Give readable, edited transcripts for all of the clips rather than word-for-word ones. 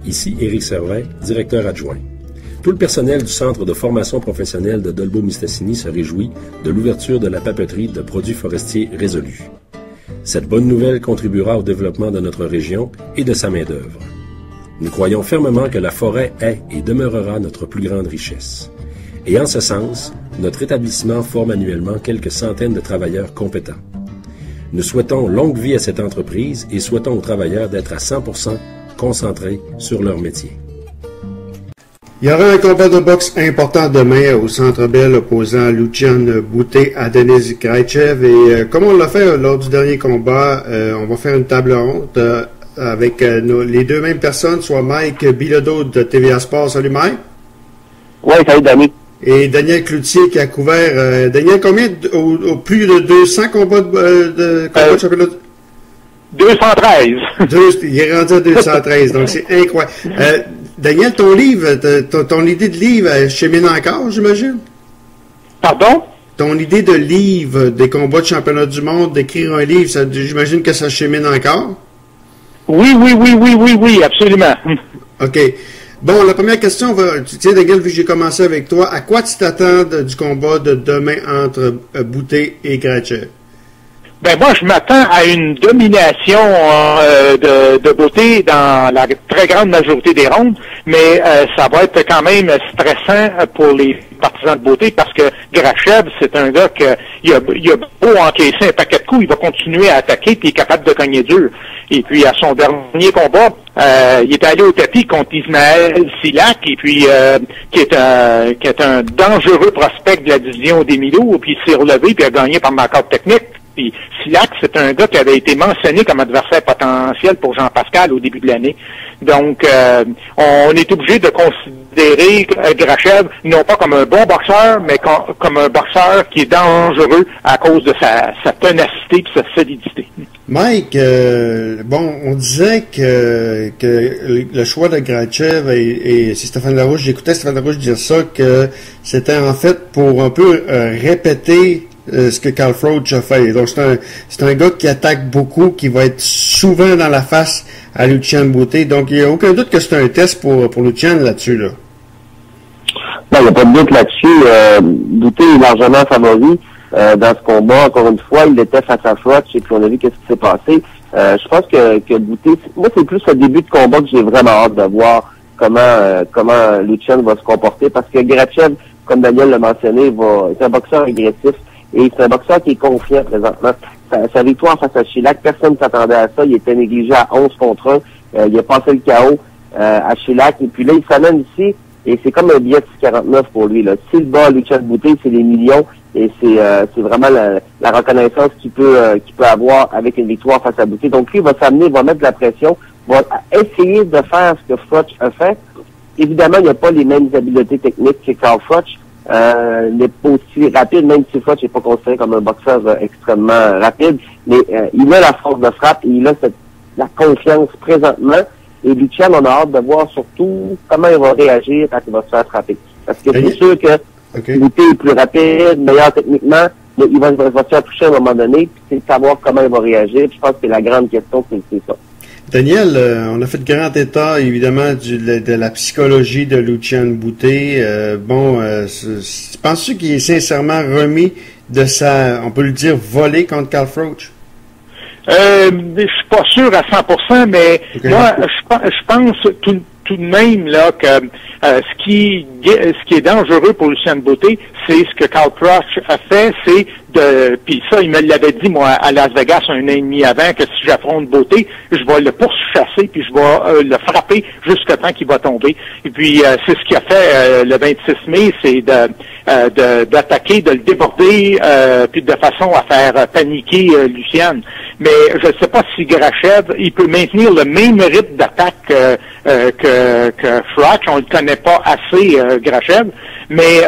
Ici Éric Servin, directeur adjoint. Tout le personnel du Centre de formation professionnelle de Dolbeau-Mistassini se réjouit de l'ouverture de la papeterie de produits forestiers résolus. Cette bonne nouvelle contribuera au développement de notre région et de sa main-d'œuvre. Nous croyons fermement que la forêt est et demeurera notre plus grande richesse. Et en ce sens, notre établissement forme annuellement quelques centaines de travailleurs compétents. Nous souhaitons longue vie à cette entreprise et souhaitons aux travailleurs d'être à 100% concentrés sur leur métier. Il y aura un combat de boxe important demain au Centre Bell opposant Lucian Boutet à Denis Krejcev. Et comme on l'a fait lors du dernier combat, on va faire une table ronde avec les deux mêmes personnes, soit Mike Bilodeau de TVA Sport. Salut Mike. Oui, salut Danny. Et Daniel Cloutier qui a couvert... Daniel, combien au plus de 200 combats de championnat? 213. Il est rendu à 213, donc c'est incroyable. Daniel, ton livre, ton idée de livre chemine encore, j'imagine? Pardon? Ton idée de livre, des combats de championnat du monde, d'écrire un livre, j'imagine que ça chemine encore? Oui, absolument. OK. Bon, la première question, tiens, Daniel, vu que j'ai commencé avec toi, à quoi tu t'attends du combat de demain entre Boutet et Krejcev? Ben moi, je m'attends à une domination de Boutet dans la très grande majorité des rondes, mais ça va être quand même stressant pour les partisans de Boutet parce que Krejcev, c'est un gars il a beau encaisser un paquet de coups, il va continuer à attaquer puis il est capable de cogner dur. Et puis à son dernier combat, il est allé au tapis contre Ismaël Silak, et puis qui est un dangereux prospect de la division des Milo, puis il s'est relevé puis a gagné par knockout technique. Puis Silak, c'est un gars qui avait été mentionné comme adversaire potentiel pour Jean-Pascal au début de l'année. Donc, on est obligé de considérer Krejcev non pas comme un bon boxeur, mais comme un boxeur qui est dangereux à cause de sa ténacité et sa solidité. Mike, on disait que le choix de Krejcev et c'est Stéphane Larouche, j'écoutais Stéphane Larouche dire ça, que c'était en fait pour un peu répéter ce que Carl Froch a fait. Donc, c'est un gars qui attaque beaucoup, qui va être souvent dans la face à Lucian Boutet. Donc, il n'y a aucun doute que c'est un test pour Lucian là-dessus, là. Non, il n'y a pas de doute là-dessus. Boutet est largement favori dans ce combat. Encore une fois, il était face à Froch et puis on a vu qu'est-ce qui s'est passé. Je pense que Boutet, moi, c'est plus le début de combat que j'ai vraiment hâte de voir comment Lucian va se comporter parce que Krejcev, comme Daniel l'a mentionné, est un boxeur agressif. Et c'est un boxeur qui est confiant présentement. Sa victoire face à Chilak, personne ne s'attendait à ça. Il était négligé à 11 contre 1. Il a passé le chaos à Chilak. Et puis là, il s'amène ici. Et c'est comme un billet de 49 pour lui. S'il bat Lucian Boutet, c'est des millions. Et c'est vraiment la reconnaissance qu'il peut avoir avec une victoire face à Boutet. Donc lui, il va s'amener, il va mettre de la pression, va essayer de faire ce que Froch a fait. Évidemment, il n'a pas les mêmes habiletés techniques que Carl Froch. N'est pas aussi rapide, même si Froch n'est pas considéré comme un boxeur extrêmement rapide, mais il a la force de frappe et il a la confiance présentement. Et Lucian, on a hâte de voir surtout comment il va réagir quand il va se faire frapper. Parce que c'est sûr que Boutet est plus rapide, meilleur techniquement, mais il va se faire toucher à un moment donné, puis c'est de savoir comment il va réagir. Puis je pense que la grande question, c'est ça. Daniel, on a fait grand état, évidemment, de la psychologie de Lucian Boutet. Penses-tu qu'il est sincèrement remis de on peut le dire, volée contre Carl Froch? Je suis pas sûr à 100%, mais moi, je pense tout de même là que ce qui est dangereux pour Lucian Boutet, c'est ce que Carl Froch a fait, c'est puis ça, il me l'avait dit, moi, à Las Vegas un an et demi avant, que si j'affronte Boutet, je vais le pourchasser, puis je vais le frapper jusqu'à temps qu'il va tomber. Et puis, c'est ce qu'il a fait le 26 mai, c'est d'attaquer, de le déborder, puis de façon à faire paniquer Lucian. Mais je ne sais pas si Krejcev, il peut maintenir le même rythme d'attaque que Froch. On ne le connaît pas assez, Krejcev. mais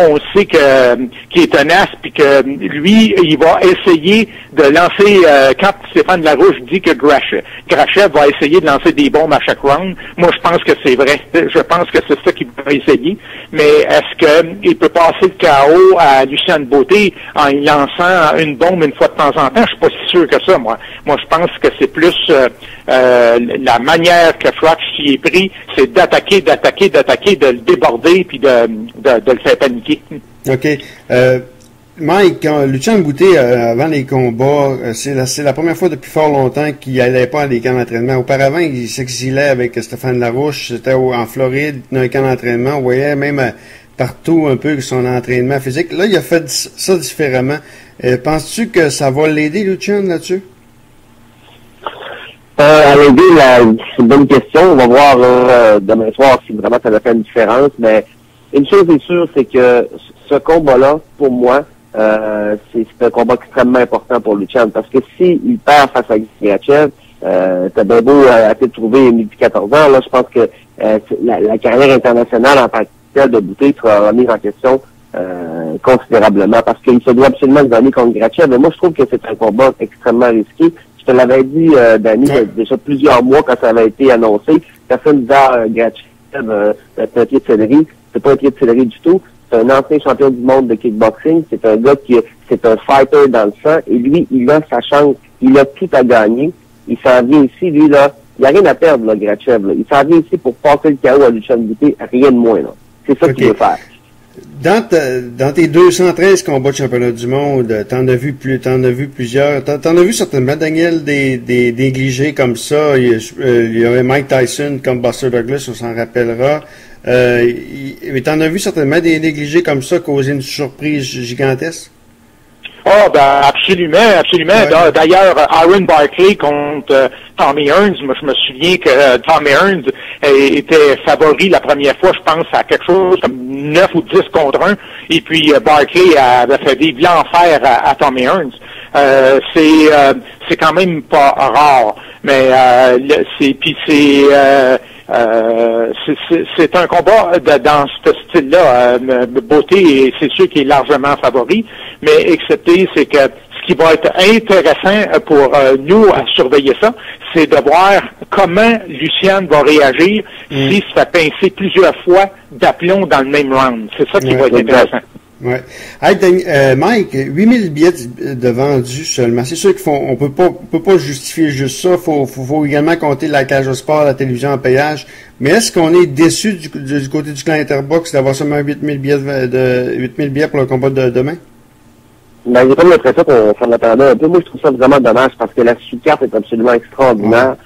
on sait qu'il est tenace, puis que lui, il va essayer de lancer, quand Stéphane Larouche dit que Grachev va essayer de lancer des bombes à chaque round, moi je pense que c'est vrai. Je pense que c'est ça qu'il va essayer. Mais est-ce qu'il peut passer le KO à Lucien Beauté en y lançant une bombe une fois de temps en temps? Je suis pas si sûr que ça, moi. Moi, je pense que c'est plus la manière que Froch s'y est pris, c'est d'attaquer, de le déborder, puis de le faire paniquer. OK. Mike, Lucien Boutet, avant les combats, c'est la première fois depuis fort longtemps qu'il n'allait pas à des camps d'entraînement. Auparavant, il s'exilait avec Stéphane Larouche. C'était en Floride, dans un camp d'entraînement. On voyait même partout un peu son entraînement physique. Là, il a fait ça différemment. Penses-tu que ça va l'aider, Lucien, là-dessus? À l'aider, c'est une bonne question. On va voir demain soir si vraiment ça va faire une différence. Mais une chose est sûre, c'est que ce combat-là, pour moi, c'est un combat extrêmement important pour Lucien. Parce que s'il perd face à Grachev, t'as bien beau à te trouver depuis 14 ans, là, je pense que la carrière internationale en tant que telle de Boutet sera remise en question considérablement parce qu'il se doit absolument gagner contre Grachev. Mais moi, je trouve que c'est un combat extrêmement risqué. Je te l'avais dit, Danny, déjà plusieurs mois quand ça avait été annoncé. Personne disait Grachev, c'est un pied de céleri. C'est pas un pied de céleri du tout. C'est un ancien champion du monde de kickboxing. C'est un gars c'est un fighter dans le sang. Et lui, il a sa chance. Il a tout à gagner. Il s'en vient ici, lui, là. Il n'y a rien à perdre, là, Grachev, là. Il s'en vient ici pour passer le KO à Lucien Boutet. Rien de moins, là. C'est ça qu'il veut faire. Dans tes 213 combats de championnat du monde, t'en as vu plusieurs. T'en as vu certainement, Daniel, des négligés comme ça. Il y avait Mike Tyson comme Buster Douglas, on s'en rappellera. Mais t'en as vu certainement des négligés comme ça causer une surprise gigantesque? Oh, ben, absolument. Ouais. D'ailleurs, Aaron Barkley contre Tommy Hearns, moi, je me souviens que Tommy Hearns était favori la première fois, je pense, à quelque chose comme 9 ou 10 contre 1. Et puis, Barkley avait fait des l'enfer à Tommy Hearns. C'est quand même pas rare. Mais, c'est un combat dans ce style-là. Beauté, c'est sûr qu'il est largement favori, mais excepté, c'est que ce qui va être intéressant pour nous à surveiller ça, c'est de voir comment Luciane va réagir s'il se fait pincer plusieurs fois d'aplomb dans le même round. C'est ça qui va être intéressant. Ouais. Hey, Mike, 8000 billets de vendus seulement. C'est sûr qu'on peut pas justifier juste ça. Faut également compter la cage au sport, la télévision en payage. Mais est-ce qu'on est déçu du côté du clan Interbox d'avoir seulement 8000 billets pour le combat de demain? Ben, j'ai comme l'impression qu'on s'en attendait un peu. Moi, je trouve ça vraiment dommage parce que la sous-carte est absolument extraordinaire.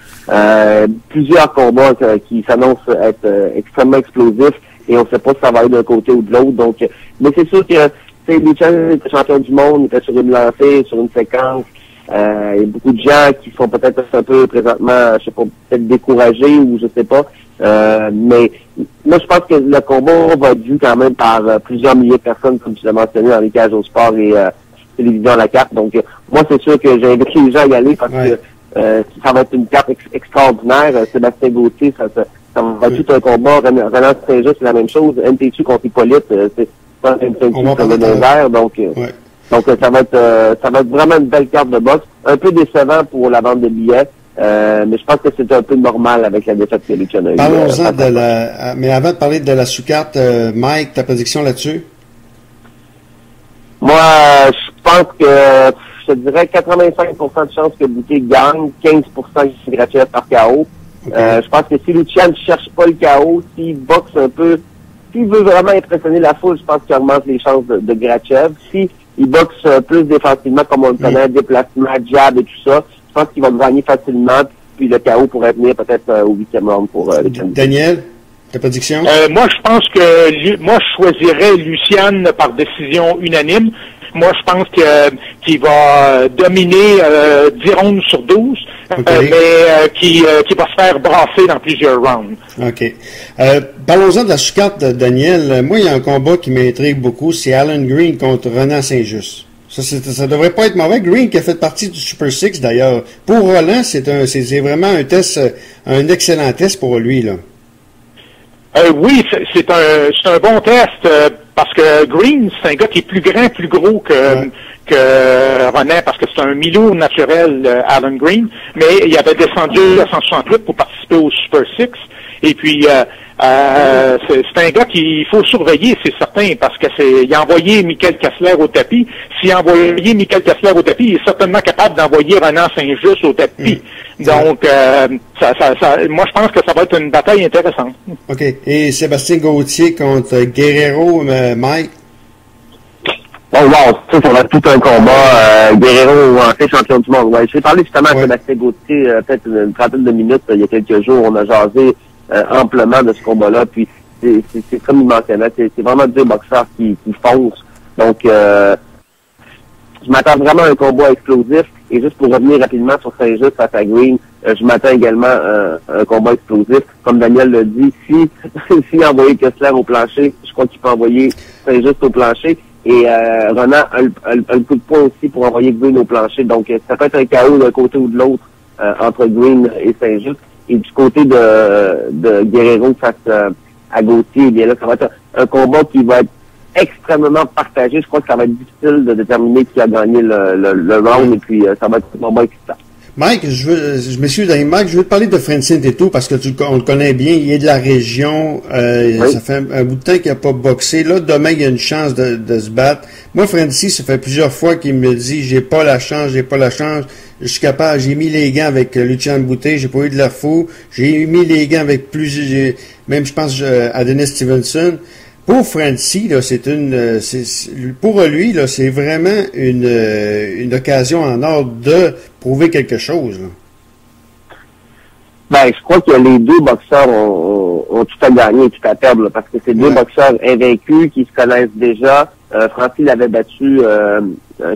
Plusieurs combats qui s'annoncent être extrêmement explosifs. Et on ne sait pas si ça va aller d'un côté ou de l'autre. Donc, mais c'est sûr que Lucien était champion du monde, il était sur une lancée, sur une séquence. Il y a beaucoup de gens qui sont peut-être un peu présentement, je sais pas, peut-être découragés ou je sais pas. Mais moi, je pense que le combat va être vu quand même par plusieurs milliers de personnes, comme tu l'as mentionné, dans les cages au sport et télévision à la carte. Donc, moi, c'est sûr que j'invite les gens à y aller parce que ça va être une carte extraordinaire. Sébastien Gauthier, ça va être tout un combat. Renan Saint-Just, c'est la même chose. MTQ contre Hippolyte, c'est pas un MTQ comme le vert. Donc, ça va être vraiment une belle carte de boxe. Un peu décevant pour la vente de billets. Mais je pense que c'est un peu normal avec la défaite que Lucien a eu. Parlons-en mais avant de parler de la sous-carte, Mike, ta prédiction là-dessus? Moi, je pense que, je te dirais 85% de chance que Boutet gagne, 15% que Grachev par KO. Je pense que si Lucien ne cherche pas le KO, s'il boxe un peu, s'il veut vraiment impressionner la foule, je pense qu'il augmente les chances de Grachev. S'il boxe plus défensivement, comme on le connaît, déplacement, jab et tout ça, je pense qu'il va gagner facilement, puis le KO pourrait venir peut-être au 8e round pour Lucien. Daniel, ta prédiction? Moi, je pense que je choisirais Luciane par décision unanime. Moi, je pense qu'il va dominer 10 rounds sur 12, mais qui va se faire brasser dans plusieurs rounds. OK. Parlons-en de la sous-carte, Daniel. Moi, il y a un combat qui m'intrigue beaucoup, c'est Alan Green contre Roland Saint-Just. Ça devrait pas être mauvais. Green qui a fait partie du Super Six, d'ailleurs. Pour Roland, c'est vraiment un test, un excellent test pour lui, là. Oui, c'est un bon test parce que Green, c'est un gars qui est plus grand, plus gros que René, parce que c'est un milou naturel, Alan Green, mais il avait descendu à 168 pour participer au Super Six. Et puis c'est un gars qu'il faut surveiller, c'est certain, parce que il a envoyé Michael Kessler au tapis. S'il a envoyé Michael Kessler au tapis, il est certainement capable d'envoyer Renan Saint-Just au tapis. Donc, moi, je pense que ça va être une bataille intéressante. OK. Et Sébastien Gauthier contre Guerrero, Mike? Oh wow, ça va être tout un combat. Guerrero, en fait, champion du monde. Ouais, je vais parler justement à Sébastien Gauthier, peut-être une trentaine de minutes, il y a quelques jours. On a jasé amplement de ce combat-là. Puis c'est comme il mentionnait, c'est vraiment deux boxeurs qui foncent. Donc je m'attends vraiment à un combat explosif. Et juste pour revenir rapidement sur Saint-Just face à Green, je m'attends également à un combat explosif. Comme Daniel l'a dit, si envoyer Kessler au plancher, je crois qu'il peut envoyer Saint-Just au plancher. Et Renan a le coup de poing aussi pour envoyer Green au plancher. Donc ça peut être un chaos d'un côté ou de l'autre entre Green et Saint-Just. Et du côté de Guerrero face à Gauthier, eh bien là, ça va être un combat qui va être extrêmement partagé. Je crois que ça va être difficile de déterminer qui a gagné le round, et puis ça va être un combat excitant. Mike, messieurs, Mike, je veux te parler de Francine Tétaux parce que on le connaît bien, il est de la région, oui. Ça fait un bout de temps qu'il n'a pas boxé. Là, demain, il y a une chance de se battre. Moi, Francis, ça fait plusieurs fois qu'il me dit, j'ai pas la chance, je suis capable, j'ai mis les gants avec Lucien Boutet, j'ai pas eu de l'air fou, j'ai mis les gants avec même je pense à Dennis Stevenson. Pour Francis, là, pour lui, là, c'est vraiment une occasion en or de prouver quelque chose, là. Ben, je crois que les deux boxeurs ont tout à gagner et tout à perdre, là, parce que c'est deux boxeurs invaincus qui se connaissent déjà. Francis l'avait battu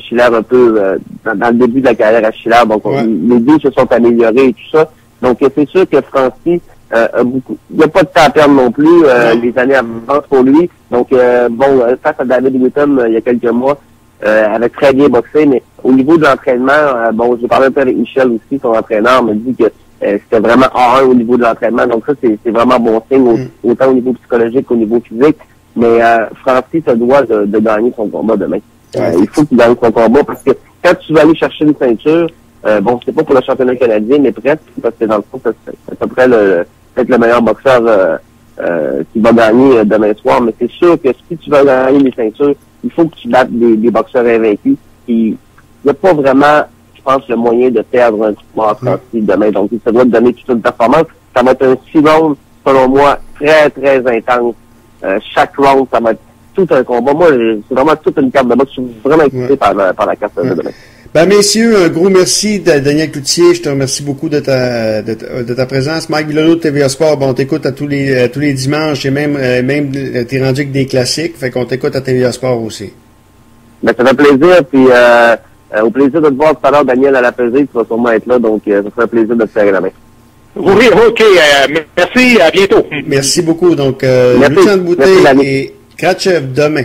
Schiller un peu dans le début de la carrière à Schiller, donc les deux se sont améliorés et tout ça. Donc c'est sûr que Francis il n'y a pas de temps à perdre non plus, les années avancent pour lui. Donc face à David Whittam il y a quelques mois, avait très bien boxé, mais au niveau de l'entraînement, j'ai parlé un peu avec Michel aussi, son entraîneur m'a dit que c'était vraiment A1 au niveau de l'entraînement, donc ça c'est vraiment bon signe, autant au niveau psychologique qu'au niveau physique. Mais Francis se doit de gagner son combat demain. Il faut qu'il gagne son combat parce que quand tu vas aller chercher une ceinture, c'est pas pour le championnat canadien, mais presque, parce que dans le fond, c'est à peu près peut-être le meilleur boxeur qui va gagner demain soir. Mais c'est sûr que si tu veux gagner les ceintures, il faut que tu battes des boxeurs invaincus. Il n'y a pas vraiment, je pense, le moyen de perdre un combat Francis demain. Donc, ça doit te donner toute une performance. Ça va être un 6 rounds, selon moi, très, très intense. Chaque round, ça va être tout un combat. Moi, c'est vraiment toute une carte de boxe. Je suis vraiment excité par la carte de demain. Ben, messieurs, un gros merci Daniel Cloutier. Je te remercie beaucoup de ta présence. Mike Villano de TVA Sport, on t'écoute à tous les dimanches et même t'es rendu avec des classiques. Fait qu'on t'écoute à TVA Sport aussi. Ben, ça fait plaisir. Puis, au plaisir de te voir tout à l'heure, Daniel, à la pesée. Tu vas sûrement être là. Donc, ça fait un plaisir de te serrer la main. Oui, OK. Merci. À bientôt. Merci beaucoup. Donc, Lucien Boutet et Kratchev demain.